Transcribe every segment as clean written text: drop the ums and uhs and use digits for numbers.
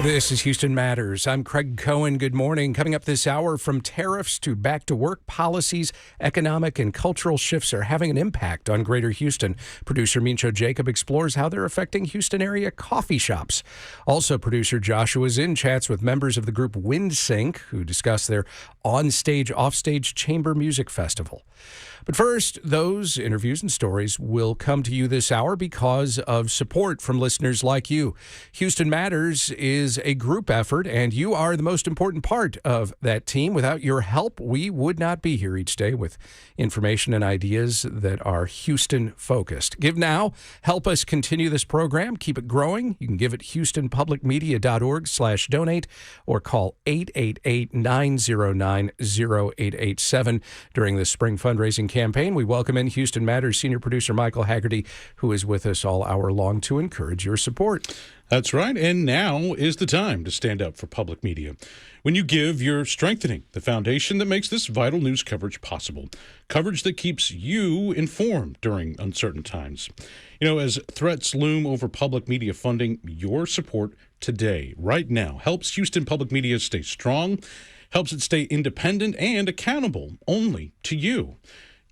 This is Houston Matters. I'm Craig Cohen. Good morning. Coming up this hour, from tariffs to back to work policies, economic and cultural shifts are having an impact on Greater Houston. Producer Mincho Jacob explores how they're affecting Houston area coffee shops. Also, producer Joshua Zinn chats with members of the group WindSync, who discuss their on-stage, off-stage chamber music festival. But first, those interviews and stories will come to you this hour because of support from listeners like you. Houston Matters is a group effort, and you are the most important part of that team. Without your help, we would not be here each day with information and ideas that are Houston-focused. Give now. Help us continue this program. Keep it growing. You can give at houstonpublicmedia.org/donate or call 888-909-0887 during the spring fundraising campaign. We welcome in Houston Matters senior producer Michael Haggerty, who is with us all hour long to encourage your support. That's right, and now is the time to stand up for public media. When you give, you're strengthening the foundation that makes this vital news coverage possible. Coverage that keeps you informed during uncertain times. You know, as threats loom over public media funding, your support today, right now, helps Houston Public Media stay strong, helps it stay independent and accountable only to you.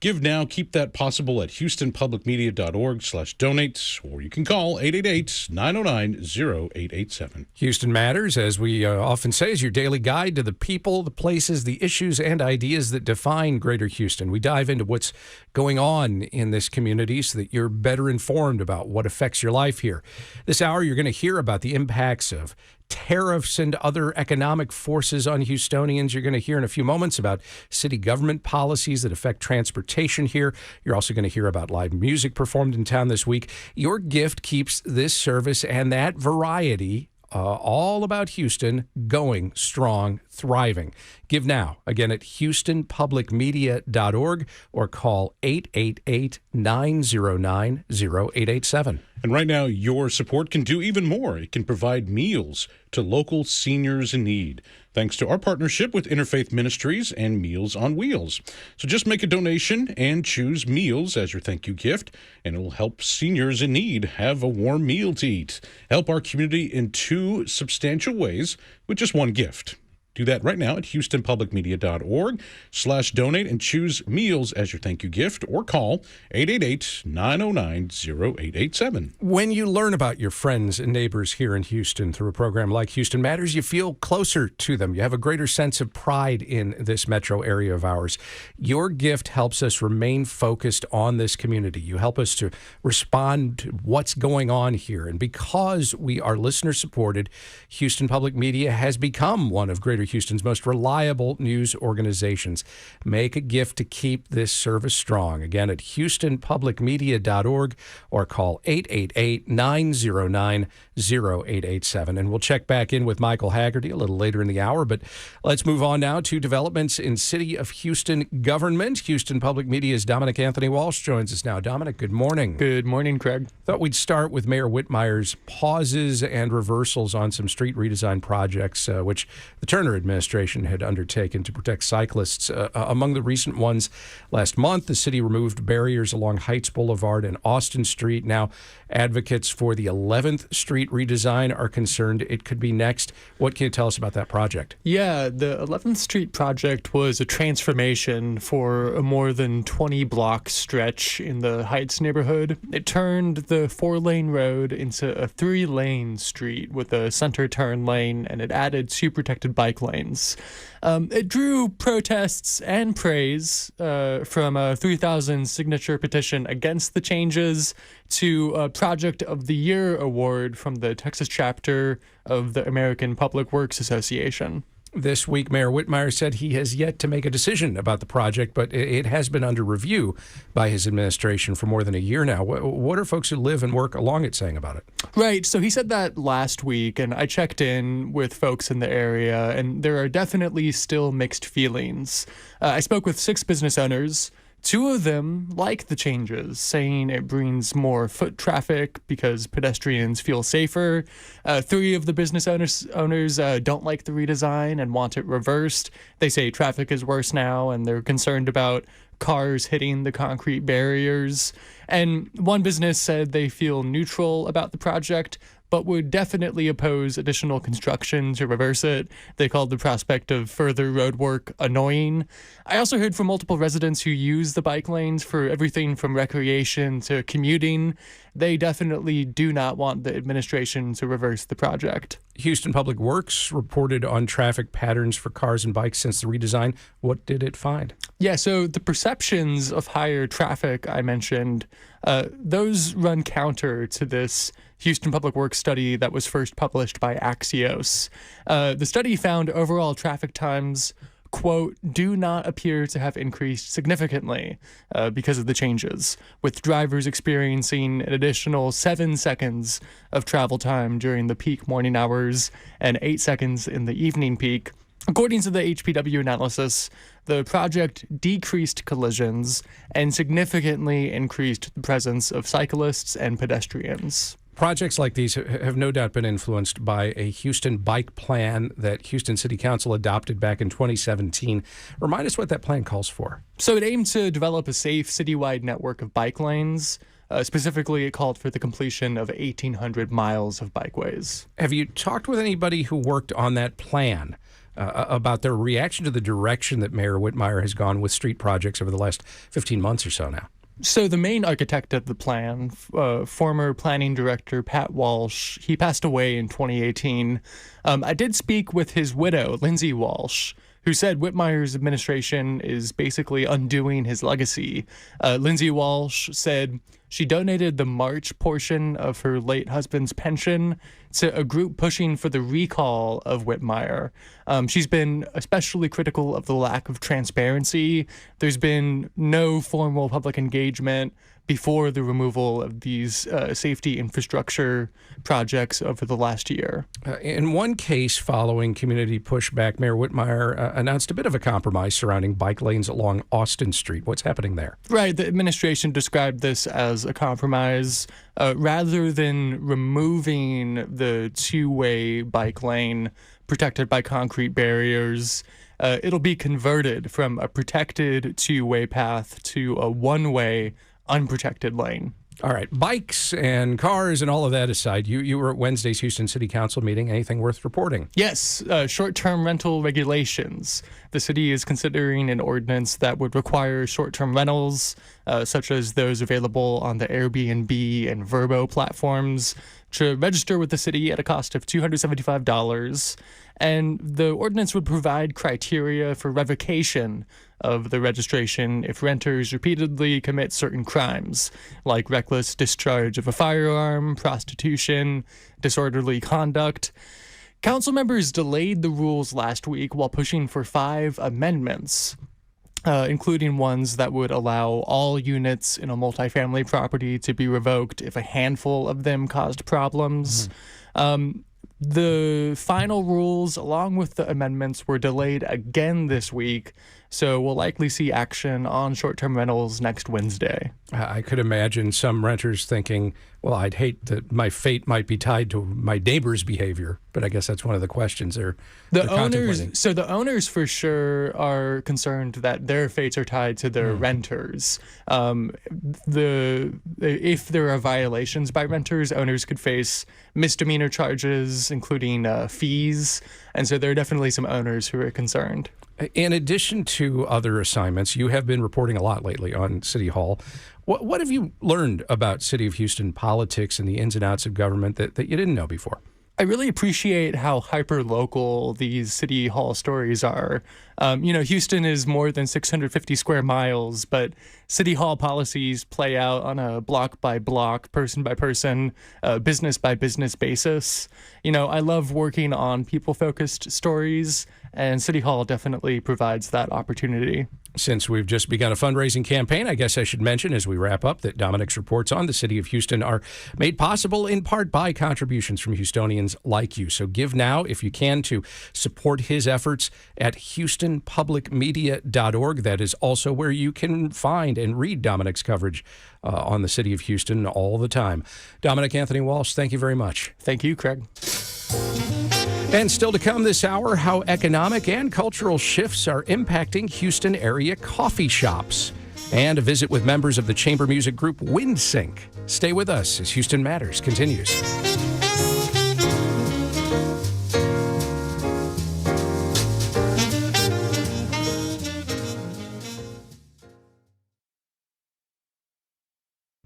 Give now. Keep that possible at houstonpublicmedia.org/donate, or you can call 888-909-0887. Houston Matters, as we often say, is your daily guide to the people, the places, the issues, and ideas that define Greater Houston. We dive into what's going on in this community so that you're better informed about what affects your life here. This hour, you're going to hear about the impacts of tariffs and other economic forces on Houstonians. You're going to hear in a few moments about city government policies that affect transportation here. You're also going to hear about live music performed in town this week. Your gift keeps this service and that variety all about Houston going strong, thriving. Give now, again, at houstonpublicmedia.org or call 888-909-0887. And right now, your support can do even more. It can provide meals to local seniors in need, thanks to our partnership with Interfaith Ministries and Meals on Wheels. So just make a donation and choose Meals as your thank you gift, and it'll help seniors in need have a warm meal to eat. Help our community in two substantial ways with just one gift. Do that right now at houstonpublicmedia.org/donate and choose Meals as your thank you gift, or call 888-909-0887. When you learn about your friends and neighbors here in Houston through a program like Houston Matters, you feel closer to them. You have a greater sense of pride in this metro area of ours. Your gift helps us remain focused on this community. You help us to respond to what's going on here. And because we are listener-supported, Houston Public Media has become one of Greater Houston's most reliable news organizations. Make a gift to keep this service strong. Again, at houstonpublicmedia.org or call 888-909-0887. And we'll check back in with Michael Haggerty a little later in the hour. But let's move on now to developments in City of Houston government. Houston Public Media's Dominic Anthony Walsh joins us now. Dominic, good morning. Good morning, Craig. Thought we'd start with Mayor Whitmire's pauses and reversals on some street redesign projects, which the Turner administration had undertaken to protect cyclists. Among the recent ones last month, the city removed barriers along Heights Boulevard and Austin Street. Now, advocates for the 11th Street redesign are concerned it could be next. What can you tell us about that project? Yeah, the 11th Street project was a transformation for a more than 20-block stretch in the Heights neighborhood. It turned the 4-lane road into a 3-lane street with a center turn lane, and it added 2 protected bike lanes. It drew protests and praise from a 3,000 signature petition against the changes to a Project of the Year award from the Texas chapter of the American Public Works Association. This week, Mayor Whitmire said he has yet to make a decision about the project, but it has been under review by his administration for more than a year now. What are folks who live and work along it saying about it? Right. So he said that last week, and I checked in with folks in the area, and there are definitely still mixed feelings. I spoke with 6 business owners. 2 of them like the changes, saying it brings more foot traffic because pedestrians feel safer. 3 of the business owners don't like the redesign and want it reversed. They say traffic is worse now, and they're concerned about cars hitting the concrete barriers. And one business said they feel neutral about the project, but would definitely oppose additional construction to reverse it. They called the prospect of further road work annoying. I also heard from multiple residents who use the bike lanes for everything from recreation to commuting. They definitely do not want the administration to reverse the project. Houston Public Works reported on traffic patterns for cars and bikes since the redesign. What did it find? Yeah, so the perceptions of higher traffic I mentioned, those run counter to this Houston Public Works study that was first published by Axios. The study found overall traffic times, quote, do not appear to have increased significantly because of the changes, with drivers experiencing an additional 7 seconds of travel time during the peak morning hours and 8 seconds in the evening peak. According to the HPW analysis, the project decreased collisions and significantly increased the presence of cyclists and pedestrians. Projects like these have no doubt been influenced by a Houston bike plan that Houston City Council adopted back in 2017. Remind us what that plan calls for. So it aimed to develop a safe citywide network of bike lanes. Specifically, it called for the completion of 1,800 miles of bikeways. Have you talked with anybody who worked on that plan about their reaction to the direction that Mayor Whitmire has gone with street projects over the last 15 months or so now? So the main architect of the plan, former planning director Pat Walsh, he passed away in 2018. I did speak with his widow, Lindsay Walsh, who said Whitmire's administration is basically undoing his legacy. Lindsay Walsh said she donated the March portion of her late husband's pension to a group pushing for the recall of Whitmire. She's been especially critical of the lack of transparency. There's been no formal public engagement before the removal of these safety infrastructure projects over the last year. In one case following community pushback, Mayor Whitmire announced a bit of a compromise surrounding bike lanes along Austin Street. What's happening there? Right. The administration described this as a compromise. Rather than removing the two-way bike lane protected by concrete barriers, it'll be converted from a protected two-way path to a one-way unprotected lane. All right. Bikes and cars and all of that aside, you were at Wednesday's Houston City Council meeting. Anything worth reporting? Yes. Short-term rental regulations. The city is considering an ordinance that would require short-term rentals, such as those available on the Airbnb and Vrbo platforms, to register with the city at a cost of $275. And the ordinance would provide criteria for revocation of the registration if renters repeatedly commit certain crimes, like reckless discharge of a firearm, prostitution, disorderly conduct. Council members delayed the rules last week while pushing for 5 amendments, including ones that would allow all units in a multifamily property to be revoked if a handful of them caused problems. The final rules, along with the amendments, were delayed again this week, so we'll likely see action on short-term rentals next Wednesday. I could imagine some renters thinking, well, I'd hate that my fate might be tied to my neighbor's behavior, but I guess that's one of the questions they're contemplating. So the owners for sure are concerned that their fates are tied to their renters. If there are violations by renters, owners could face misdemeanor charges, including fees, and so there are definitely some owners who are concerned. In addition to other assignments, you have been reporting a lot lately on City Hall. What have you learned about City of Houston politics and the ins and outs of government that you didn't know before? I really appreciate how hyper-local these City Hall stories are. Houston is more than 650 square miles, but City Hall policies play out on a block-by-block, person-by-person, business-by-business basis. I love working on people-focused stories, and City Hall definitely provides that opportunity. Since we've just begun a fundraising campaign, I guess I should mention as we wrap up that Dominic's reports on the City of Houston are made possible in part by contributions from Houstonians like you. So give now if you can to support his efforts at HoustonPublicMedia.org. That is also where you can find and read Dominic's coverage on the City of Houston all the time. Dominic Anthony Walsh, thank you very much. Thank you, Craig. And still to come this hour, how economic and cultural shifts are impacting Houston area coffee shops. And a visit with members of the chamber music group WindSync. Stay with us as Houston Matters continues.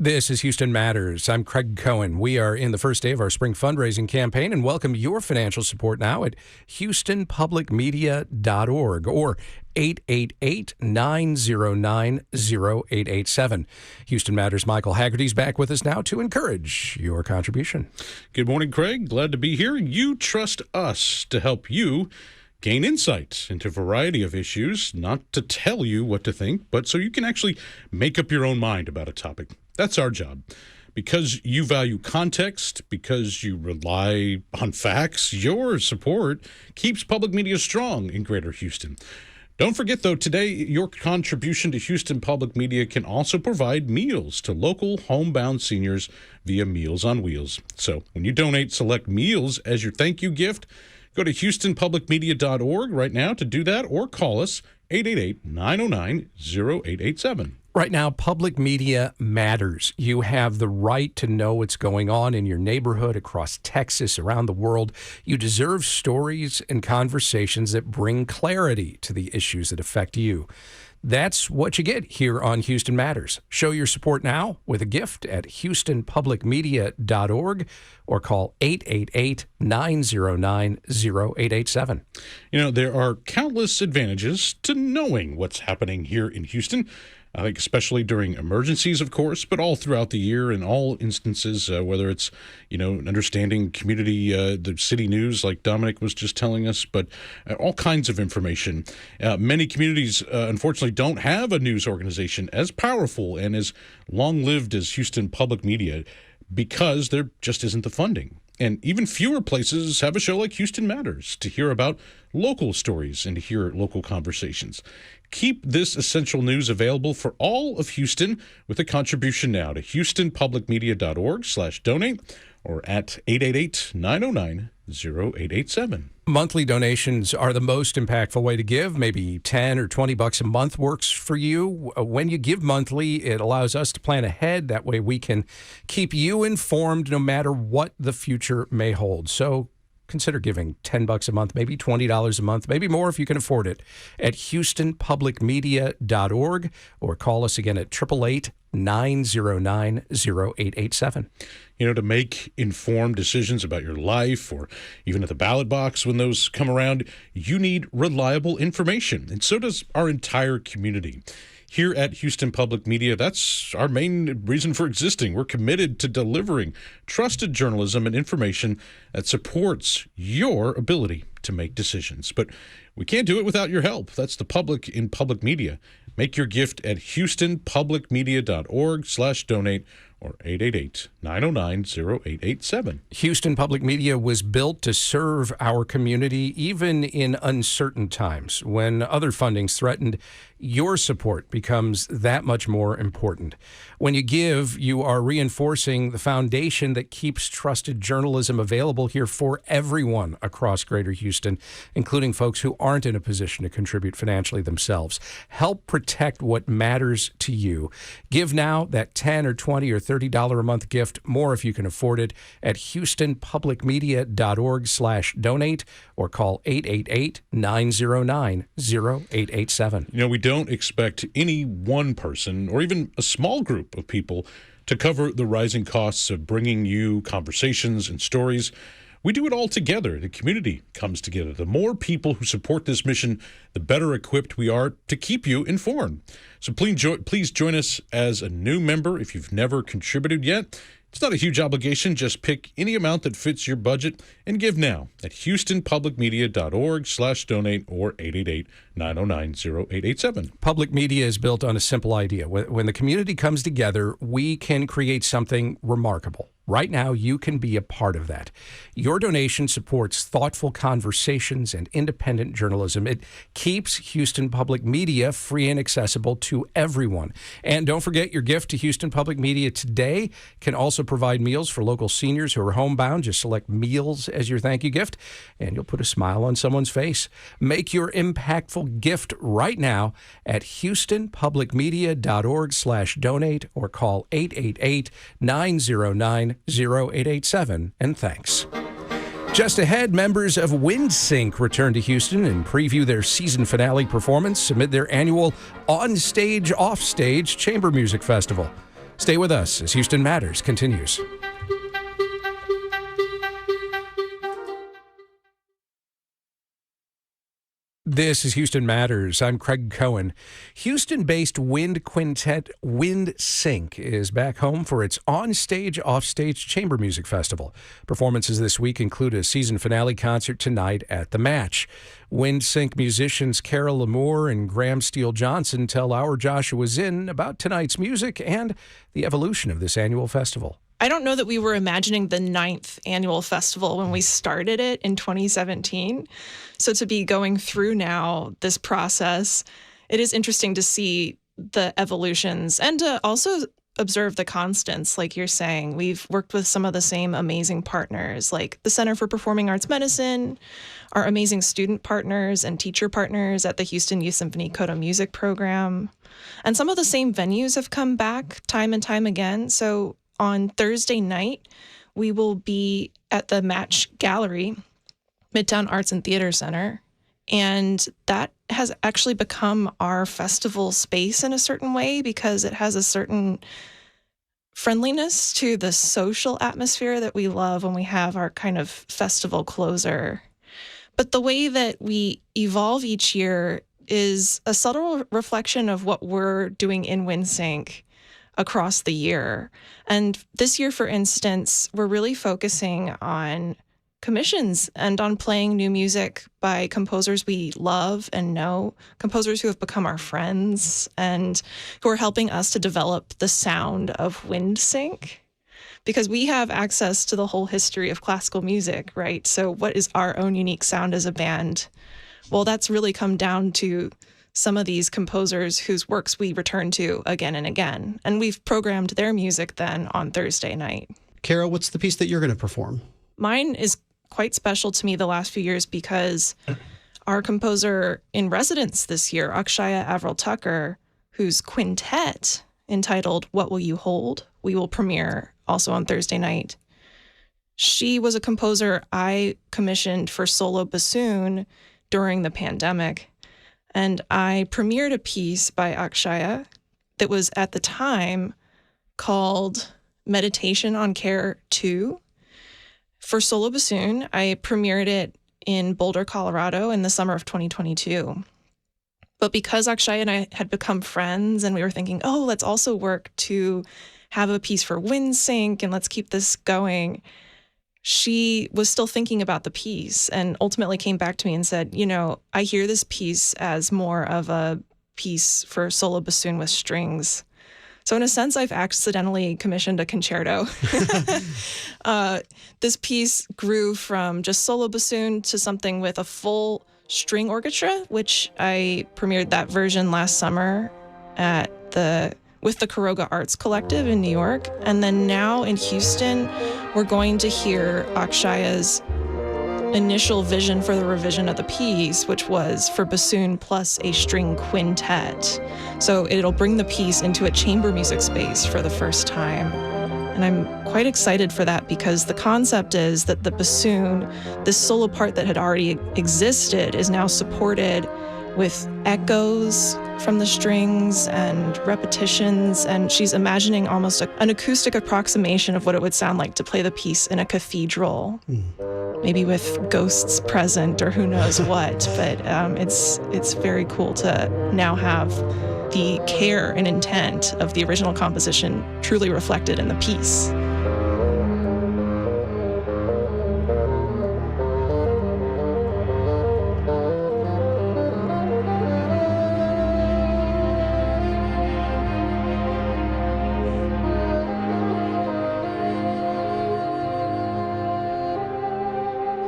This is Houston Matters. I'm Craig Cohen. We are in the first day of our spring fundraising campaign and welcome your financial support now at houstonpublicmedia.org or 888-909-0887. Houston Matters' Michael Haggerty's back with us now to encourage your contribution. Good morning, Craig. Glad to be here. You trust us to help you gain insight into a variety of issues, not to tell you what to think, but so you can actually make up your own mind about a topic. That's our job. Because you value context, because you rely on facts, your support keeps public media strong in Greater Houston. Don't forget, though, today your contribution to Houston Public Media can also provide meals to local homebound seniors via Meals on Wheels. So when you donate, select meals as your thank you gift. Go to houstonpublicmedia.org right now to do that, or call us 888-909-0887. Right now, public media matters. You have the right to know what's going on in your neighborhood, across Texas, around the world. You deserve stories and conversations that bring clarity to the issues that affect you. That's what you get here on Houston Matters. Show your support now with a gift at houstonpublicmedia.org or call 888-909-0887. You know, there are countless advantages to knowing what's happening here in Houston. I think especially during emergencies, of course, but all throughout the year in all instances, whether it's, understanding community, the city news like Dominic was just telling us, but all kinds of information. Many communities, unfortunately, don't have a news organization as powerful and as long-lived as Houston Public Media because there just isn't the funding. And even fewer places have a show like Houston Matters to hear about local stories and to hear local conversations. Keep this essential news available for all of Houston with a contribution now to houstonpublicmedia.org/donate or at 888-909-0887. Monthly donations are the most impactful way to give. Maybe 10 or 20 bucks a month works for you. When you give monthly, it allows us to plan ahead. That way we can keep you informed no matter what the future may hold. So consider giving 10 bucks a month, maybe $20 a month, maybe more if you can afford it, at houstonpublicmedia.org or call us again at 888-909-0887. To make informed decisions about your life or even at the ballot box when those come around, you need reliable information, and so does our entire community. Here at Houston Public Media, that's our main reason for existing. We're committed to delivering trusted journalism and information that supports your ability to make decisions. But we can't do it without your help. That's the public in public media. Make your gift at houstonpublicmedia.org/donate or 888-909-0887. Houston Public Media was built to serve our community even in uncertain times. When other funding's threatened, your support becomes that much more important. When you give, you are reinforcing the foundation that keeps trusted journalism available here for everyone across Greater Houston, including folks who aren't in a position to contribute financially themselves. Help protect what matters to you. Give now that $10 or $20 or $30 a month gift, more if you can afford it, at houstonpublicmedia.org/donate or call 888-909-0887. We don't expect any one person or even a small group of people to cover the rising costs of bringing you conversations and stories. We do it all together. The community comes together. The more people who support this mission, the better equipped we are to keep you informed. So please join us as a new member if you've never contributed yet. It's not a huge obligation. Just pick any amount that fits your budget and give now at houstonpublicmedia.org/donate or 888-909-0887. Public media is built on a simple idea. When the community comes together, we can create something remarkable. Right now, you can be a part of that. Your donation supports thoughtful conversations and independent journalism. It keeps Houston Public Media free and accessible to everyone. And don't forget, your gift to Houston Public Media today can also provide meals for local seniors who are homebound. Just select meals as your thank you gift, and you'll put a smile on someone's face. Make your impactful gift right now at houstonpublicmedia.org/donate or call 888-909-0887, and thanks. Just ahead, members of WindSync return to Houston and preview their season finale performance amid their annual on-stage, off-stage chamber music festival. Stay with us as Houston Matters continues. This is Houston Matters. I'm Craig Cohen. Houston-based wind quintet Wind Sync is back home for its on-stage, off-stage chamber music festival. Performances this week include a season finale concert tonight at the Match. Wind Sync musicians Carol Lamour and Graham Steele Johnson tell our Joshua Zinn about tonight's music and the evolution of this annual festival. I don't know that we were imagining the 9th annual festival when we started it in 2017. So to be going through now this process, it is interesting to see the evolutions and to also observe the constants. Like you're saying, we've worked with some of the same amazing partners, like the Center for Performing Arts Medicine, our amazing student partners and teacher partners at the Houston Youth Symphony Coda Music Program. And some of the same venues have come back time and time again. So on Thursday night, we will be at the Match Gallery, Midtown Arts and Theater Center. And that has actually become our festival space in a certain way because it has a certain friendliness to the social atmosphere that we love when we have our kind of festival closer. But the way that we evolve each year is a subtle reflection of what we're doing in WindSync across the year. And this year, for instance, we're really focusing on commissions and on playing new music by composers we love and know, composers who have become our friends and who are helping us to develop the sound of WindSync. Because we have access to the whole history of classical music, right? So what is our own unique sound as a band? Well, that's really come down to some of these composers whose works we return to again and again. And we've programmed their music then on Thursday night. Kara, what's the piece that you're going to perform? Mine is quite special to me the last few years because our composer in residence this year, Akshaya Avril Tucker, whose quintet entitled What Will You Hold? We will premiere also on Thursday night. She was a composer I commissioned for solo bassoon during the pandemic. And I premiered a piece by Akshaya that was at the time called Meditation on Care 2 for solo bassoon. I premiered it in Boulder, Colorado in the summer of 2022. But because Akshaya and I had become friends and we were thinking, oh, let's also work to have a piece for WindSync and let's keep this going, she was still thinking about the piece and ultimately came back to me and said, you know, I hear this piece as more of a piece for solo bassoon with strings. So in a sense, I've accidentally commissioned a concerto. This piece grew from just solo bassoon to something with a full string orchestra, which I premiered that version last summer with the Kuroga Arts Collective in New York. And then now in Houston, we're going to hear Akshaya's initial vision for the revision of the piece, which was for bassoon plus a string quintet. So it'll bring the piece into a chamber music space for the first time. And I'm quite excited for that because the concept is that the bassoon, this solo part that had already existed, is now supported with echoes from the strings and repetitions, and she's imagining almost an acoustic approximation of what it would sound like to play the piece in a cathedral, maybe with ghosts present or who knows what. But it's very cool to now have the care and intent of the original composition truly reflected in the piece.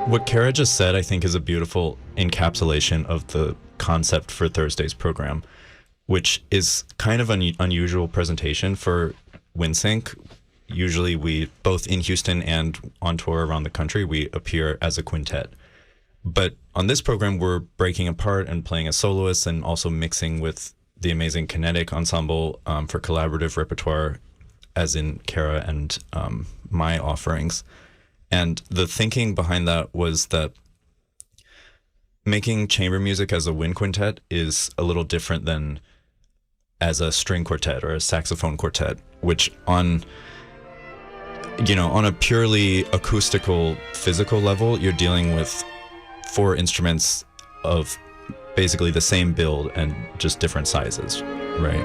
What Kara just said, I think, is a beautiful encapsulation of the concept for Thursday's program, which is kind of an unusual presentation for WindSync. Usually we, both in Houston and on tour around the country, we appear as a quintet. But on this program, we're breaking apart and playing as soloists and also mixing with the amazing kinetic ensemble for collaborative repertoire, as in Kara and my offerings. And the thinking behind that was that making chamber music as a wind quintet is a little different than as a string quartet or a saxophone quartet, which on a purely acoustical, physical level, you're dealing with 4 instruments of basically the same build and just different sizes, right?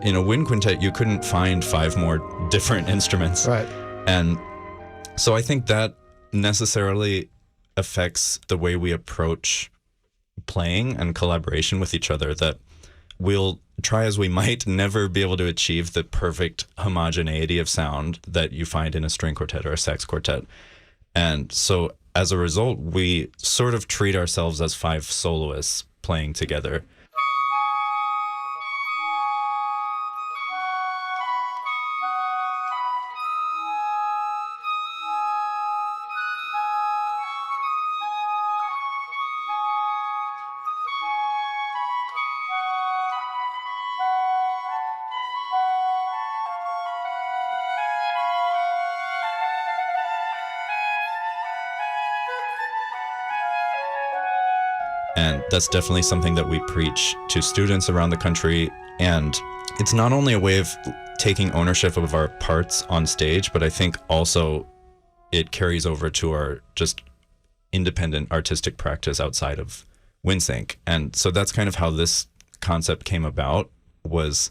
In a wind quintet, you couldn't find 5 more different instruments. Right. And so I think that necessarily affects the way we approach playing and collaboration with each other, that we'll try as we might never be able to achieve the perfect homogeneity of sound that you find in a string quartet or a sax quartet. And so as a result, we sort of treat ourselves as 5 soloists playing together. And that's definitely something that we preach to students around the country. And it's not only a way of taking ownership of our parts on stage, but I think also it carries over to our just independent artistic practice outside of WinSync. And so that's kind of how this concept came about, was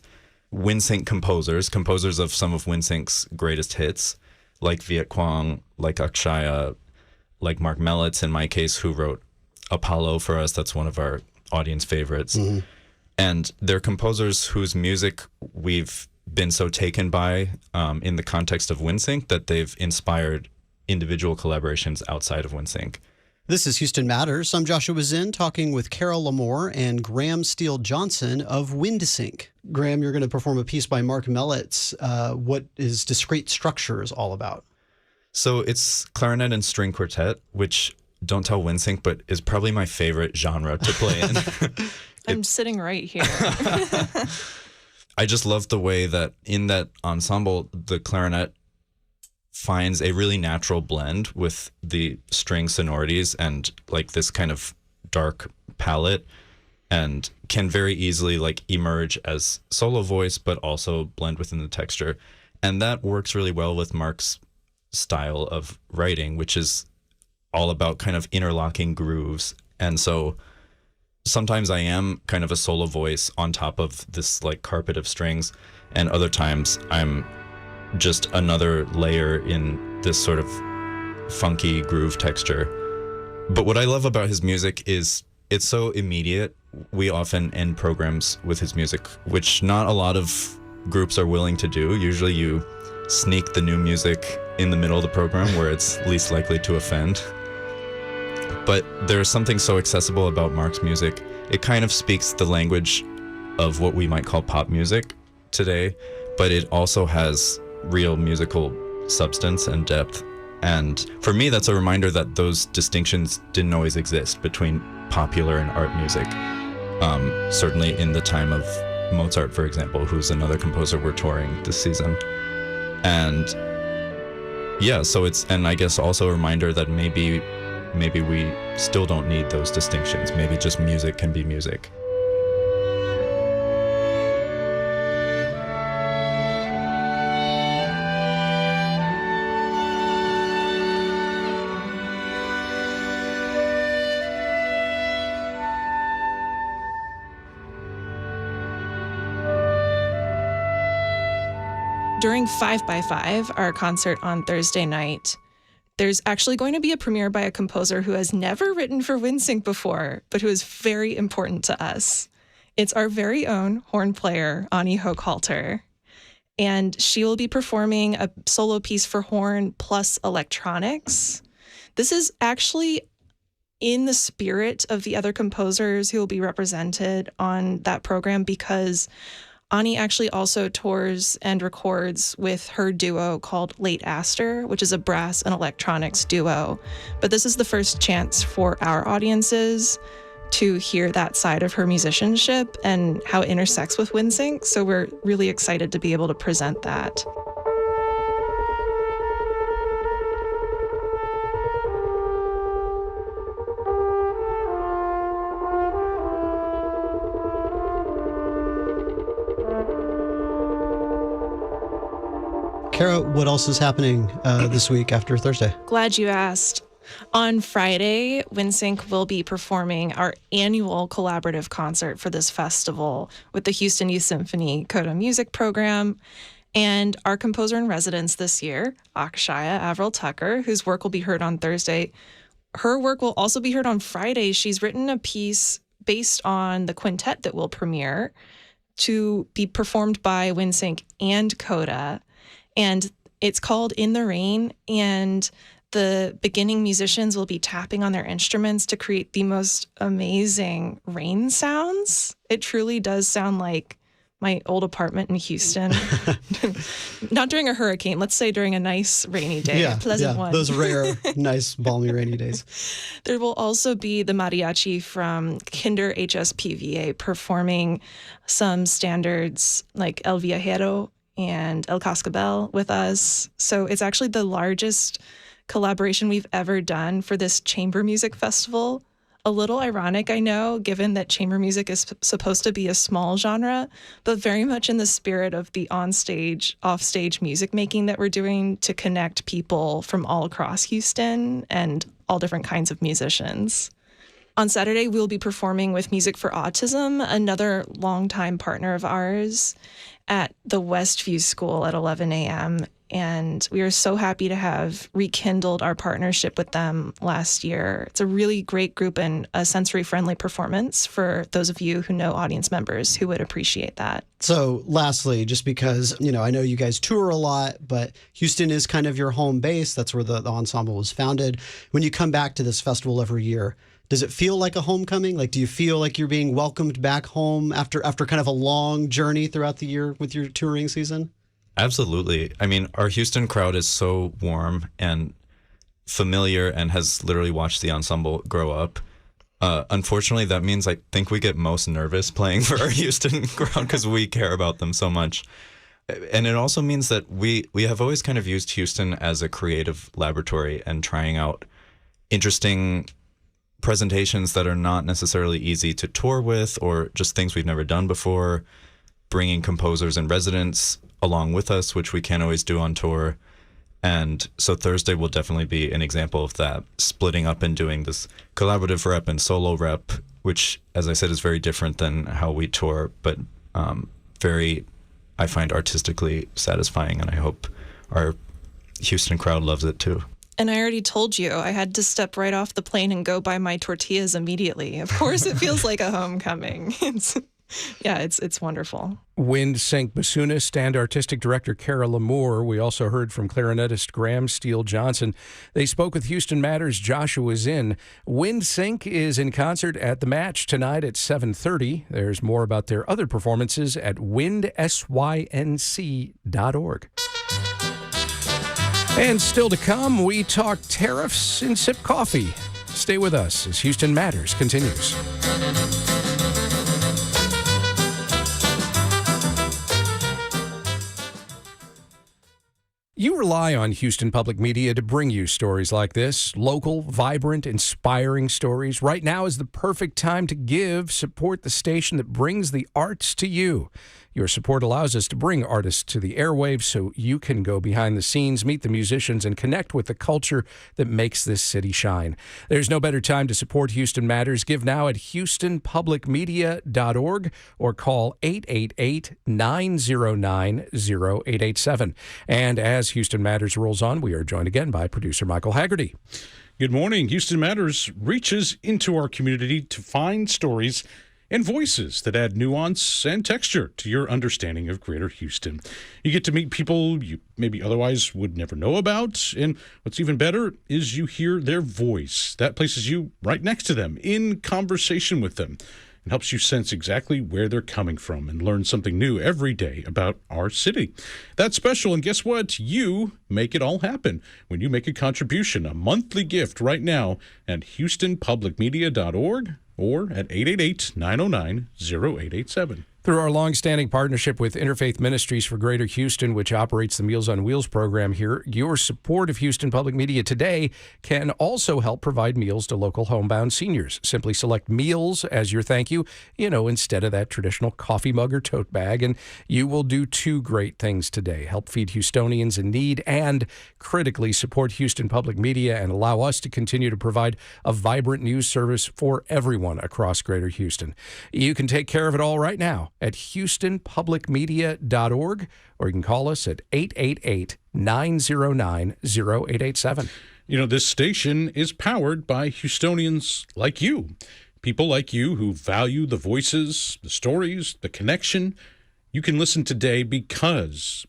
WinSync composers of some of WinSync's greatest hits, like Viet Quang, like Akshaya, like Mark Mellitz in my case, who wrote Apollo for us. That's one of our audience favorites. Mm-hmm. And they're composers whose music we've been so taken by in the context of WinSync that they've inspired individual collaborations outside of WinSync. This is Houston Matters. I'm Joshua Zinn, talking with Carol Lamore and Graham Steele Johnson of WindSync. Graham, you're going to perform a piece by Mark Mellitz. What is Discrete Structures all about? So it's clarinet and string quartet, which, don't tell WinSync, but is probably my favorite genre to play in. I'm sitting right here. I just love the way that in that ensemble, the clarinet finds a really natural blend with the string sonorities and like this kind of dark palette, and can very easily like emerge as solo voice, but also blend within the texture. And that works really well with Mark's style of writing, which is all about kind of interlocking grooves. And so sometimes I am kind of a solo voice on top of this like carpet of strings, and other times I'm just another layer in this sort of funky groove texture. But what I love about his music is it's so immediate. We often end programs with his music, which not a lot of groups are willing to do. Usually you sneak the new music in the middle of the program where it's least likely to offend. But there's something so accessible about Mark's music. It kind of speaks the language of what we might call pop music today, but it also has real musical substance and depth. And for me, that's a reminder that those distinctions didn't always exist between popular and art music. Certainly in the time of Mozart, for example, who's another composer we're touring this season. And yeah, so and I guess also a reminder that maybe we still don't need those distinctions. Maybe just music can be music. During 5x5, our concert on Thursday night, there's actually going to be a premiere by a composer who has never written for WinSync before, but who is very important to us. It's our very own horn player, Ani Hochhalter. And she will be performing a solo piece for horn plus electronics. This is actually in the spirit of the other composers who will be represented on that program, because Ani actually also tours and records with her duo called Late Aster, which is a brass and electronics duo. But this is the first chance for our audiences to hear that side of her musicianship and how it intersects with WinSync. So we're really excited to be able to present that. Kara, what else is happening this week after Thursday? Glad you asked. On Friday, WinSync will be performing our annual collaborative concert for this festival with the Houston Youth Symphony Coda Music Program and our composer in residence this year, Akshaya Avril Tucker, whose work will be heard on Thursday. Her work will also be heard on Friday. She's written a piece based on the quintet that will premiere to be performed by WinSync and Coda. And it's called In the Rain, and the beginning musicians will be tapping on their instruments to create the most amazing rain sounds. It truly does sound like my old apartment in Houston. Not during a hurricane, let's say during a nice rainy day, a pleasant one. Those rare, nice, balmy rainy days. There will also be the mariachi from Kinder HSPVA performing some standards like El Viajero and El Cascabel with us. So it's actually the largest collaboration we've ever done for this chamber music festival. A little ironic, I know, given that chamber music is supposed to be a small genre, but very much in the spirit of the onstage, offstage music making that we're doing to connect people from all across Houston and all different kinds of musicians. On Saturday, we'll be performing with Music for Autism, another longtime partner of ours, at the Westview School at 11 a.m. And we are so happy to have rekindled our partnership with them last year. It's a really great group and a sensory-friendly performance for those of you who know audience members who would appreciate that. So lastly, just because, I know you guys tour a lot, but Houston is kind of your home base. That's where the ensemble was founded. When you come back to this festival every year, does it feel like a homecoming? Like, do you feel like you're being welcomed back home after kind of a long journey throughout the year with your touring season? Absolutely. I mean, our Houston crowd is so warm and familiar and has literally watched the ensemble grow up. Unfortunately, that means I think we get most nervous playing for our Houston crowd because we care about them so much. And it also means that we have always kind of used Houston as a creative laboratory and trying out interesting presentations that are not necessarily easy to tour with or just things we've never done before, bringing composers and residents along with us, which we can't always do on tour. And so Thursday will definitely be an example of that, splitting up and doing this collaborative rep and solo rep, which, as I said, is very different than how we tour, but very, I find, artistically satisfying. And I hope our Houston crowd loves it too. And I already told you, I had to step right off the plane and go buy my tortillas immediately. Of course, it feels like a homecoming. It's wonderful. WinSync bassoonist and artistic director Kara Lamour. We also heard from clarinetist Graham Steele Johnson. They spoke with Houston Matters' Joshua Zinn. WinSync is in concert at the Match tonight at 7:30. There's more about their other performances at windsync.org. And still to come, we talk tariffs and sip coffee. Stay with us as Houston Matters continues. You rely on Houston Public Media to bring you stories like this, local, vibrant, inspiring stories. Right now is the perfect time to give. Support the station that brings the arts to you. Your support allows us to bring artists to the airwaves so you can go behind the scenes, meet the musicians, and connect with the culture that makes this city shine. There's no better time to support Houston Matters. Give now at houstonpublicmedia.org or call 888-909-0887. And as Houston Matters rolls on, we are joined again by producer Michael Haggerty. Good morning. Houston Matters reaches into our community to find stories and voices that add nuance and texture to your understanding of Greater Houston. You get to meet people you maybe otherwise would never know about, and what's even better is you hear their voice. That places you right next to them, in conversation with them, and helps you sense exactly where they're coming from and learn something new every day about our city. That's special, and guess what? You make it all happen when you make a contribution, a monthly gift right now at houstonpublicmedia.org/give. or at 888-909-0887. Through our long-standing partnership with Interfaith Ministries for Greater Houston, which operates the Meals on Wheels program here, your support of Houston Public Media today can also help provide meals to local homebound seniors. Simply select meals as your thank you, instead of that traditional coffee mug or tote bag, and you will do two great things today. Help feed Houstonians in need and critically support Houston Public Media and allow us to continue to provide a vibrant news service for everyone across Greater Houston. You can take care of it all right now at houstonpublicmedia.org, or you can call us at 888-909-0887. This station is powered by Houstonians like you, people like you who value the voices, the stories, the connection. You can listen today because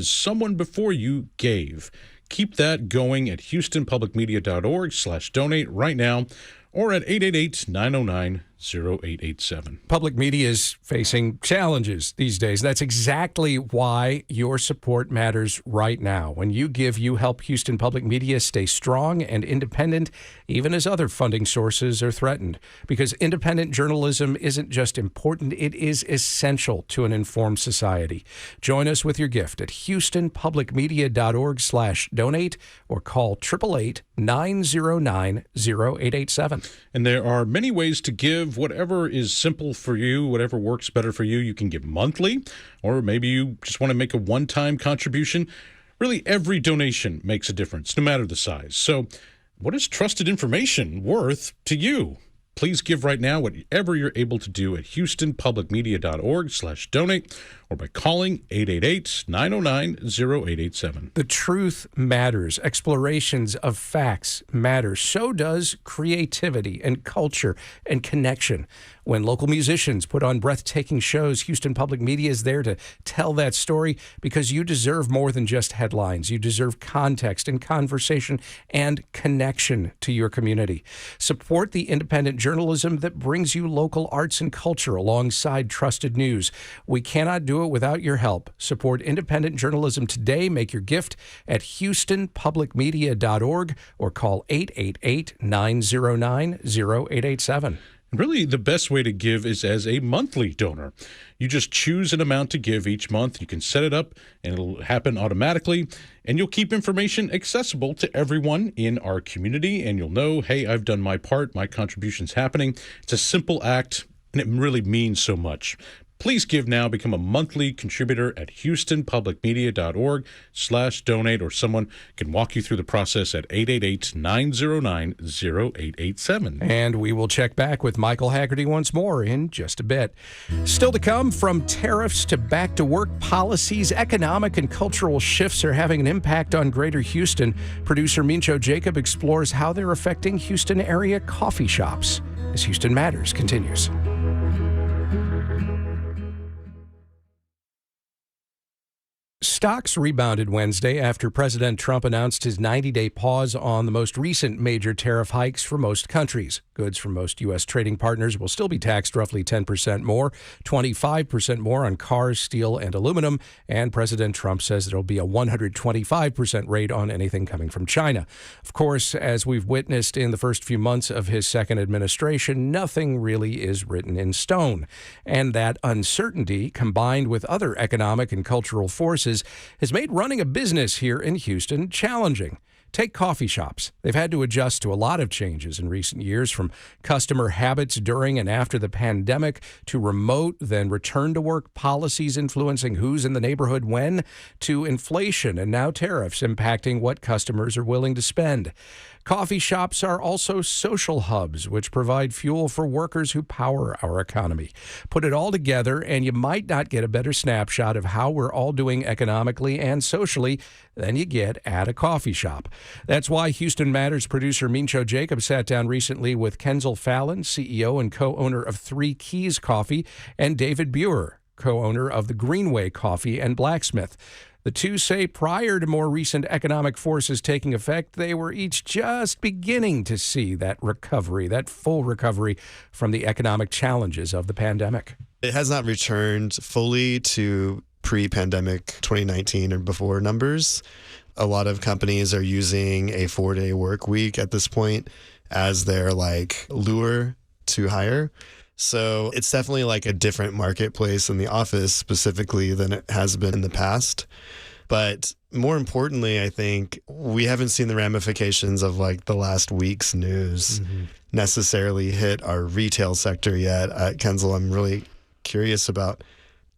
someone before you gave. Keep that going at houstonpublicmedia.org/donate right now, or at 888-909-0887. Public media is facing challenges these days. That's exactly why your support matters right now. When you give, you help Houston Public Media stay strong and independent, even as other funding sources are threatened. Because independent journalism isn't just important, it is essential to an informed society. Join us with your gift at houstonpublicmedia.org/donate or call 888-909-0887. And there are many ways to give. Whatever is simple for you, whatever works better for you. You can give monthly, or maybe you just want to make a one-time contribution. Really, every donation makes a difference, no matter the size. So what is trusted information worth to you? Please give right now, whatever you're able to do at houstonpublicmedia.org/donate or by calling 888-909-0887. The truth matters. Explorations of facts matter. So does creativity and culture and connection. When local musicians put on breathtaking shows, Houston Public Media is there to tell that story, because you deserve more than just headlines. You deserve context and conversation and connection to your community. Support the independent journalism that brings you local arts and culture alongside trusted news. We cannot do it without your help. Support independent journalism today. Make your gift at houstonpublicmedia.org or call 888-909-0887. Really, the best way to give is as a monthly donor. You just choose an amount to give each month. You can set it up, and it'll happen automatically. And you'll keep information accessible to everyone in our community. And you'll know, hey, I've done my part. My contribution's happening. It's a simple act, and it really means so much. Please give now. Become a monthly contributor at houstonpublicmedia.org/donate, or someone can walk you through the process at 888-909-0887. And we will check back with Michael Haggerty once more in just a bit. Still to come, from tariffs to back to work policies, economic and cultural shifts are having an impact on Greater Houston. Producer Mincho Jacob explores how they're affecting Houston area coffee shops as Houston Matters continues. Stocks rebounded Wednesday after President Trump announced his 90-day pause on the most recent major tariff hikes for most countries. Goods from most U.S. trading partners will still be taxed roughly 10% more, 25% more on cars, steel, and aluminum, and President Trump says there will be a 125% rate on anything coming from China. Of course, as we've witnessed in the first few months of his second administration, nothing really is written in stone. And that uncertainty, combined with other economic and cultural forces, has made running a business here in Houston challenging. Take coffee shops. They've had to adjust to a lot of changes in recent years, from customer habits during and after the pandemic to remote, then return to work policies influencing who's in the neighborhood when, to inflation and now tariffs impacting what customers are willing to spend. Coffee shops are also social hubs, which provide fuel for workers who power our economy. Put it all together, and you might not get a better snapshot of how we're all doing economically and socially than you get at a coffee shop. That's why Houston Matters producer Mincho Jacob sat down recently with Kenzel Fallon, CEO and co-owner of Three Keys Coffee, and David Buer, co-owner of the Greenway Coffee and Blacksmith. The two say prior to more recent economic forces taking effect, they were each just beginning to see that recovery, that full recovery from the economic challenges of the pandemic. It has not returned fully to pre-pandemic 2019 or before numbers. A lot of companies are using a 4-day work week at this point as their lure to hire. So it's definitely like a different marketplace in the office specifically than it has been in the past. But more importantly, I think we haven't seen the ramifications of like the last week's news necessarily hit our retail sector yet. Kenzel, I'm really curious about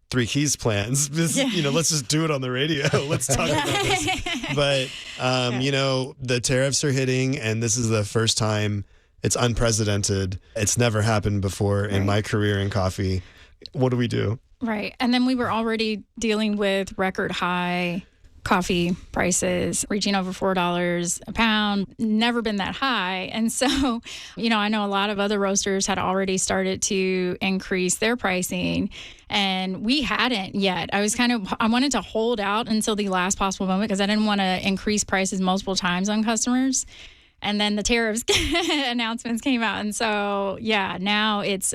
Three Keys plans. Let's just do it on the radio. Let's talk about this. But, the tariffs are hitting, and this is the first time. It's unprecedented. It's never happened before in my career in coffee. What do we do? Right. And then we were already dealing with record high coffee prices reaching over $4 a pound, never been that high. And so, I know a lot of other roasters had already started to increase their pricing, and we hadn't yet. I wanted to hold out until the last possible moment because I didn't want to increase prices multiple times on customers. And then the tariffs announcements came out. And so, now it's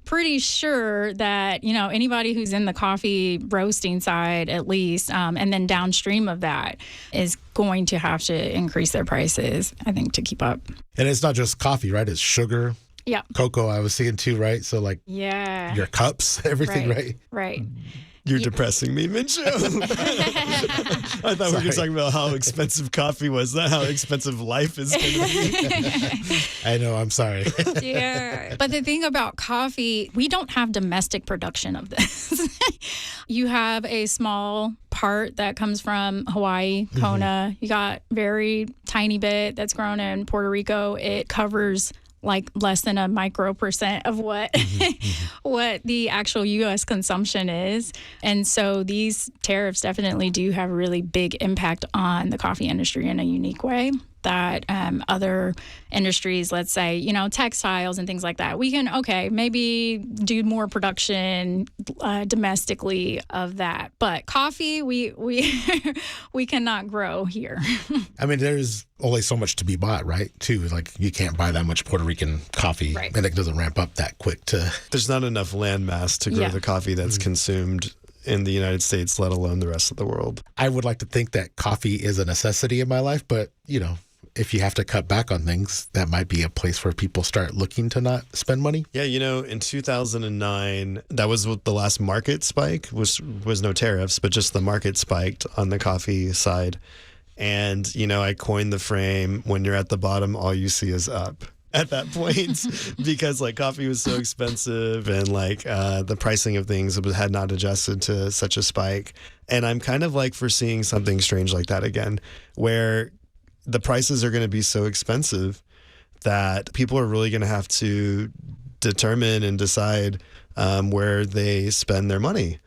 pretty sure that, anybody who's in the coffee roasting side, at least, and then downstream of that is going to have to increase their prices, I think, to keep up. And it's not just coffee, right? It's sugar. Yeah. Cocoa, I was seeing too, right? So like your cups, everything, right? Right. You're depressing me, Mincho. I thought we were going to talk about how expensive coffee was, not how expensive life is going to be. I know, I'm sorry. Yeah. But the thing about coffee, we don't have domestic production of this. You have a small part that comes from Hawaii, Kona. You got very tiny bit that's grown in Puerto Rico. It covers like less than a micro% of what what the actual U.S. consumption is. And so these tariffs definitely do have a really big impact on the coffee industry in a unique way that other industries, let's say, textiles and things like that, we can, maybe do more production domestically of that. But coffee, we we cannot grow here. I mean, there's only so much to be bought, right? Too, like you can't buy that much Puerto Rican coffee, and it doesn't ramp up that quick to. There's not enough land mass to grow the coffee that's consumed in the United States, let alone the rest of the world. I would like to think that coffee is a necessity in my life, but if you have to cut back on things, that might be a place where people start looking to not spend money. Yeah, in 2009, that was the last market spike, was no tariffs, but just the market spiked on the coffee side. And, I coined the frame, when you're at the bottom, all you see is up at that point because like coffee was so expensive and like the pricing of things had not adjusted to such a spike. And I'm kind of like foreseeing something strange like that again, where the prices are going to be so expensive that people are really going to have to determine and decide where they spend their money.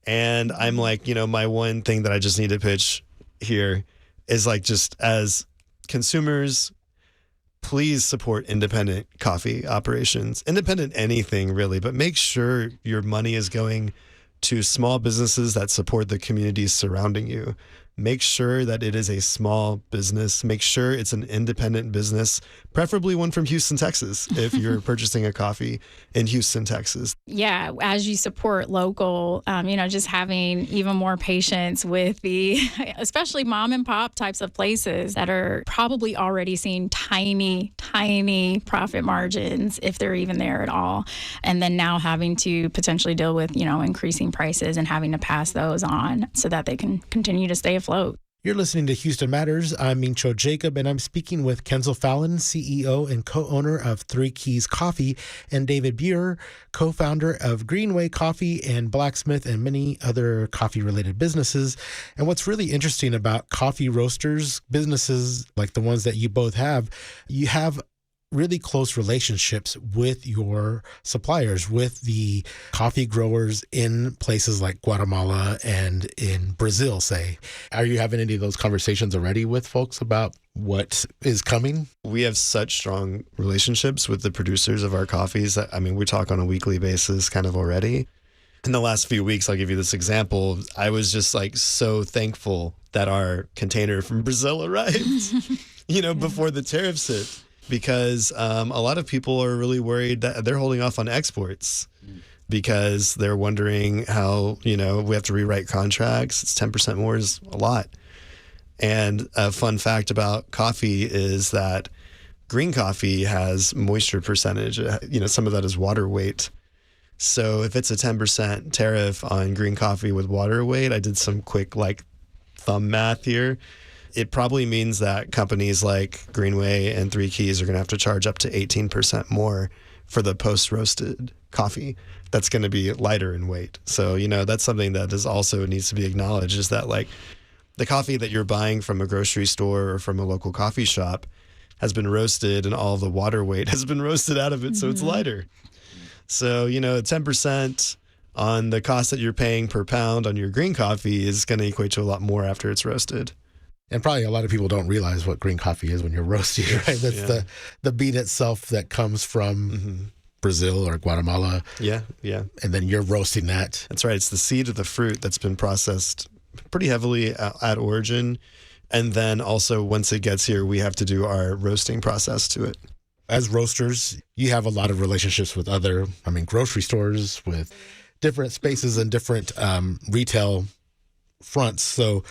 And I'm like, my one thing that I just need to pitch here is like, just as consumers, please support independent coffee operations, independent anything really, but make sure your money is going to small businesses that support the communities surrounding you. Make sure that it is a small business. Make sure it's an independent business, preferably one from Houston, Texas, if you're purchasing a coffee in Houston, Texas. Yeah, as you support local, just having even more patience with especially mom and pop types of places that are probably already seeing tiny, tiny profit margins, if they're even there at all. And then now having to potentially deal with, increasing prices and having to pass those on so that they can continue to stay afloat. You're listening to Houston Matters. I'm Mincho Jacob, and I'm speaking with Kenzel Fallon, CEO and co-owner of Three Keys Coffee, and David Buer, co-founder of Greenway Coffee and Blacksmith and many other coffee-related businesses. And what's really interesting about coffee roasters, businesses like the ones that you both have, you have really close relationships with your suppliers, with the coffee growers in places like Guatemala and in Brazil, say. Are you having any of those conversations already with folks about what is coming? We have such strong relationships with the producers of our coffees. We talk on a weekly basis kind of already. In the last few weeks, I'll give you this example. I was just like so thankful that our container from Brazil arrived, before the tariffs hit. Because a lot of people are really worried that they're holding off on exports because they're wondering how, we have to rewrite contracts. It's 10% more is a lot. And a fun fact about coffee is that green coffee has moisture percentage. Some of that is water weight. So if it's a 10% tariff on green coffee with water weight, I did some quick thumb math here. It probably means that companies like Greenway and Three Keys are going to have to charge up to 18% more for the post-roasted coffee that's going to be lighter in weight. So, that's something that is also needs to be acknowledged, is that the coffee that you're buying from a grocery store or from a local coffee shop has been roasted and all the water weight has been roasted out of it, so it's lighter. So, 10% on the cost that you're paying per pound on your green coffee is going to equate to a lot more after it's roasted. And probably a lot of people don't realize what green coffee is when you're roasting, right? That's the bean itself that comes from Brazil or Guatemala. Yeah. And then you're roasting that. That's right. It's the seed of the fruit that's been processed pretty heavily at origin. And then also once it gets here, we have to do our roasting process to it. As roasters, you have a lot of relationships with other, grocery stores, with different spaces and different retail fronts. So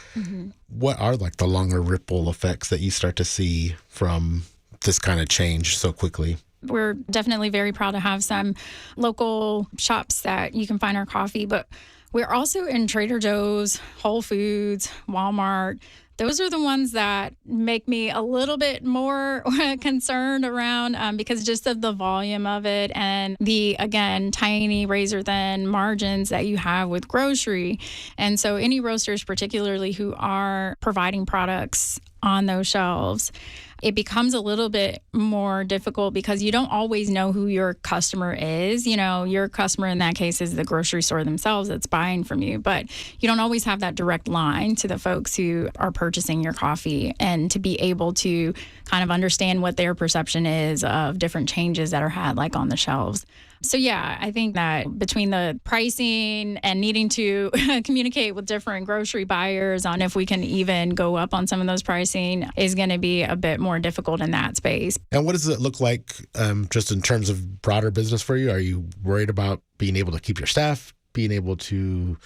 what are the longer ripple effects that you start to see from this kind of change so quickly? We're definitely very proud to have some local shops that you can find our coffee, but we're also in Trader Joe's, Whole Foods, Walmart. Those are the ones that make me a little bit more concerned around because just of the volume of it and the, again, tiny razor thin margins that you have with grocery. And so any roasters, particularly who are providing products on those shelves, it becomes a little bit more difficult because you don't always know who your customer is. Your customer in that case is the grocery store themselves that's buying from you, but you don't always have that direct line to the folks who are purchasing your coffee, and to be able to kind of understand what their perception is of different changes that are had on the shelves. So yeah, I think that between the pricing and needing to communicate with different grocery buyers on if we can even go up on some of those pricing is going to be a bit more difficult in that space. And what does it look like just in terms of broader business for you? Are you worried about being able to keep your staff, being able to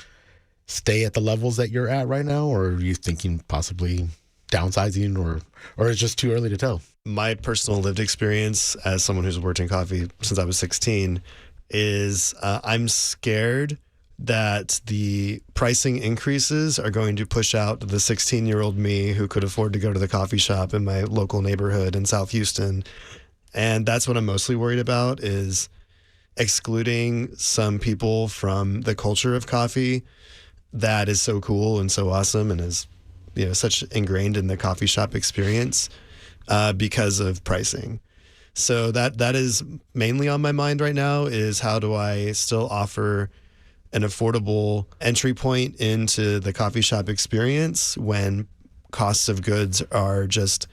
stay at the levels that you're at right now? Or are you thinking possibly downsizing, or it's just too early to tell? My personal lived experience as someone who's worked in coffee since I was 16 is I'm scared that the pricing increases are going to push out the 16-year-old me who could afford to go to the coffee shop in my local neighborhood in South Houston. And that's what I'm mostly worried about, is excluding some people from the culture of coffee that is so cool and so awesome and is such ingrained in the coffee shop experience because of pricing. So that is mainly on my mind right now, is how do I still offer an affordable entry point into the coffee shop experience when costs of goods are just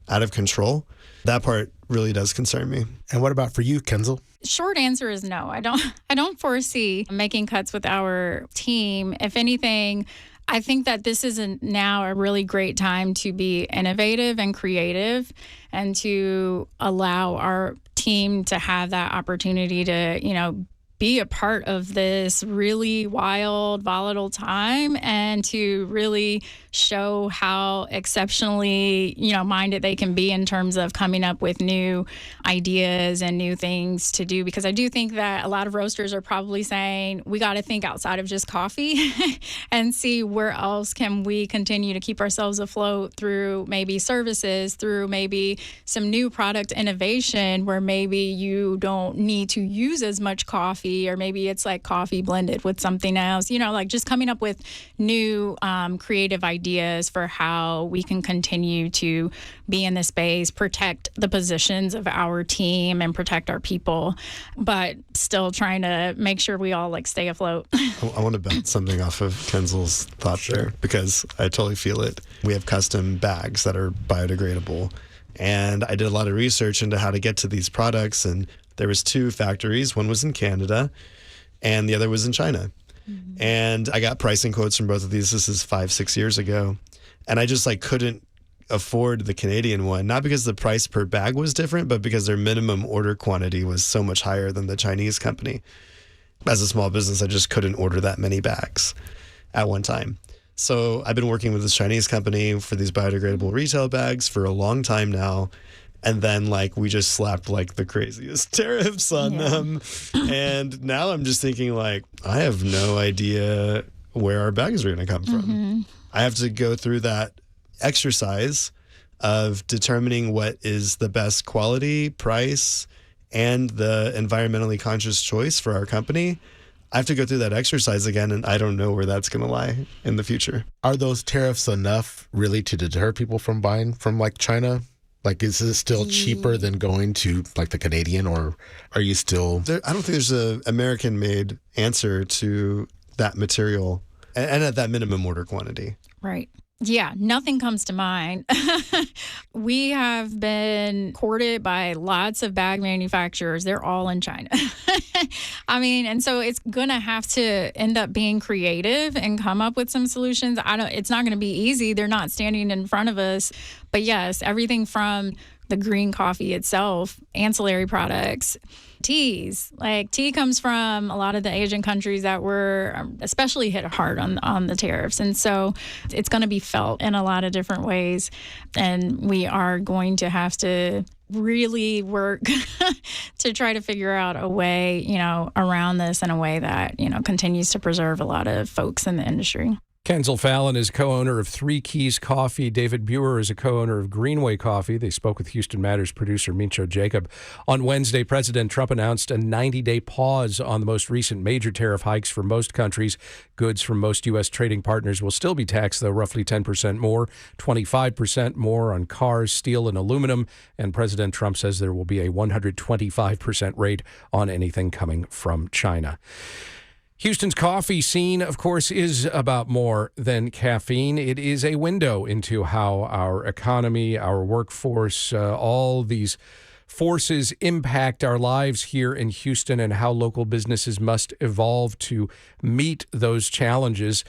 out of control. That part really does concern me. And what about for you, Kenzel? Short answer is no. I don't foresee making cuts with our team. If anything, I think that this is now a really great time to be innovative and creative, and to allow our team to have that opportunity to, be a part of this really wild, volatile time, and to really show how exceptionally, minded they can be in terms of coming up with new ideas and new things to do. Because I do think that a lot of roasters are probably saying, we got to think outside of just coffee and see where else can we continue to keep ourselves afloat through maybe services, through maybe some new product innovation where maybe you don't need to use as much coffee, or maybe it's coffee blended with something else, just coming up with new creative ideas for how we can continue to be in this space, protect the positions of our team and protect our people, but still trying to make sure we all stay afloat. I want to bounce something off of Kenzel's thought there, because I totally feel it. We have custom bags that are biodegradable, and I did a lot of research into how to get to these products, and there was 2 factories. One was in Canada and the other was in China. Mm-hmm. And I got pricing quotes from both of these. This is 5-6 years ago. And I just couldn't afford the Canadian one, not because the price per bag was different, but because their minimum order quantity was so much higher than the Chinese company. As a small business, I just couldn't order that many bags at one time. So I've been working with this Chinese company for these biodegradable retail bags for a long time now. And then like we just slapped like the craziest tariffs on them. And now I'm just thinking like, I have no idea where our bags are going to come from. I have to go through that exercise of determining what is the best quality, price, and the environmentally conscious choice for our company. I have to go through that exercise again, and I don't know where that's going to lie in the future. Are those tariffs enough really to deter people from buying from like China? Like, is it still cheaper than going to like the Canadian, or are you still? I don't think there's a American-made answer to that material, and at that minimum order quantity. Right. Yeah, nothing comes to mind. We have been courted by lots of bag manufacturers. They're all in China. I mean, and so it's going to have to end up being creative and come up with some solutions. It's not going to be easy. They're not standing in front of us. But yes, everything from the green coffee itself, ancillary products, teas. Like tea comes from a lot of the Asian countries that were especially hit hard on the tariffs. And so it's going to be felt in a lot of different ways. And we are going to have to really work to try to figure out a way, around this in a way that, continues to preserve a lot of folks in the industry. Kenzel Fallon is co-owner of Three Keys Coffee. David Buer is a co-owner of Greenway Coffee. They spoke with Houston Matters producer Mincho Jacob. On Wednesday, President Trump announced a 90-day pause on the most recent major tariff hikes for most countries. Goods from most U.S. trading partners will still be taxed, though roughly 10% more, 25% more on cars, steel, and aluminum. And President Trump says there will be a 125% rate on anything coming from China. Houston's coffee scene, of course, is about more than caffeine. It is a window into how our economy, our workforce, all these forces impact our lives here in Houston and how local businesses must evolve to meet those challenges.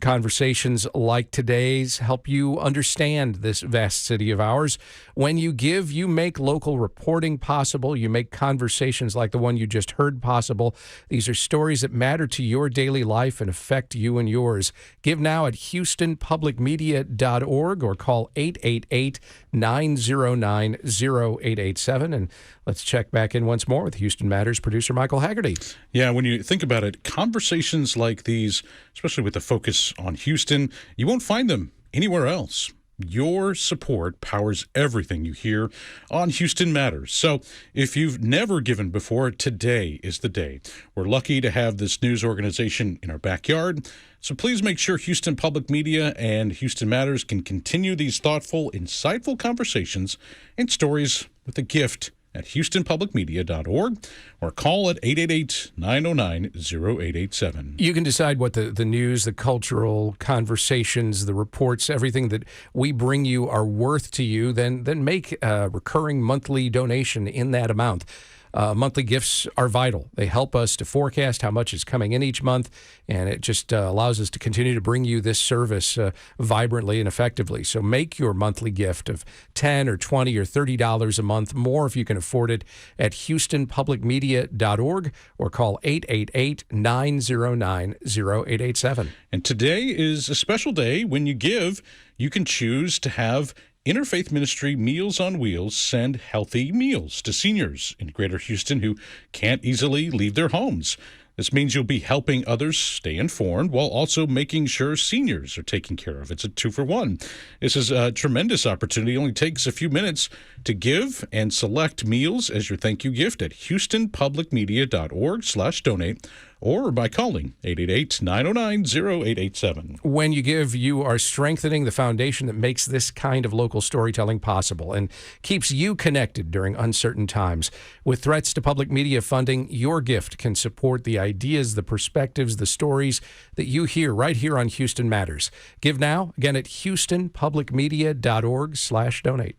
Conversations like today's help you understand this vast city of ours. When you give, you make local reporting possible. You make conversations like the one you just heard possible. These are stories that matter to your daily life and affect you and yours. Give now at houstonpublicmedia.org or call 888-909-0887. And let's check back in once more with Houston Matters producer Michael Haggerty. Yeah, when you think about it, conversations like these, especially with the focus on Houston, you won't find them anywhere else. Your support powers everything you hear on Houston Matters. So if you've never given before, today is the day. We're lucky to have this news organization in our backyard. So please make sure Houston Public Media and Houston Matters can continue these thoughtful, insightful conversations and stories with a gift at houstonpublicmedia.org or call at 888-909-0887. You can decide what the news, the cultural conversations, the reports, everything that we bring you are worth to you, then make a recurring monthly donation in that amount. Monthly gifts are vital. They help us to forecast how much is coming in each month, and it just allows us to continue to bring you this service vibrantly and effectively. So make your monthly gift of $10 or $20 or $30 a month, more if you can afford it, at houstonpublicmedia.org or call 888-909-0887. And today is a special day. When you give, you can choose to have Interfaith Ministry Meals on Wheels send healthy meals to seniors in Greater Houston who can't easily leave their homes. This means you'll be helping others stay informed while also making sure seniors are taken care of. It's a 2-for-1. This is a tremendous opportunity. It only takes a few minutes to give and select meals as your thank you gift at houstonpublicmedia.org/donate or by calling 888-909-0887. When you give, you are strengthening the foundation that makes this kind of local storytelling possible and keeps you connected during uncertain times. With threats to public media funding, your gift can support the ideas, the perspectives, the stories that you hear right here on Houston Matters. Give now, again, at houstonpublicmedia.org/donate.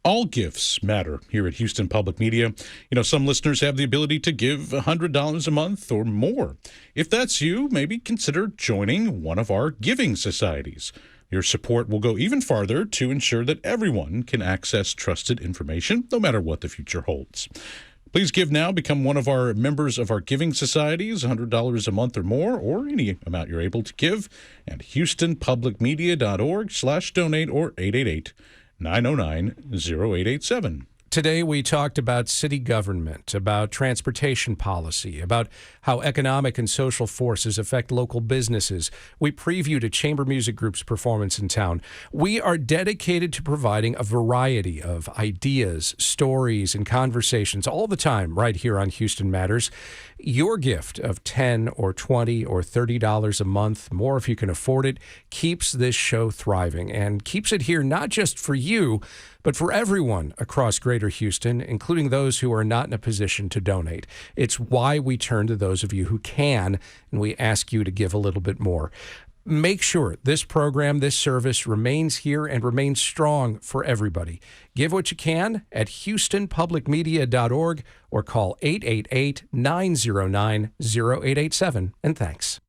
All gifts matter here at Houston Public Media. You know, some listeners have the ability to give $100 a month or more. If that's you, maybe consider joining one of our giving societies. Your support will go even farther to ensure that everyone can access trusted information, no matter what the future holds. Please give now. Become one of our members of our giving societies, $100 a month or more, or any amount you're able to give at houstonpublicmedia.org/donate or 909-0887. Today, we talked about city government, about transportation policy, about how economic and social forces affect local businesses. We previewed a chamber music group's performance in town. We are dedicated to providing a variety of ideas, stories, and conversations all the time right here on Houston Matters. Your gift of $10 or $20 or $30 a month, more if you can afford it, keeps this show thriving and keeps it here not just for you, but for everyone across Greater Houston, including those who are not in a position to donate. It's why we turn to those of you who can, and we ask you to give a little bit more. Make sure this program, this service remains here and remains strong for everybody. Give what you can at houstonpublicmedia.org or call 888-909-0887. And thanks.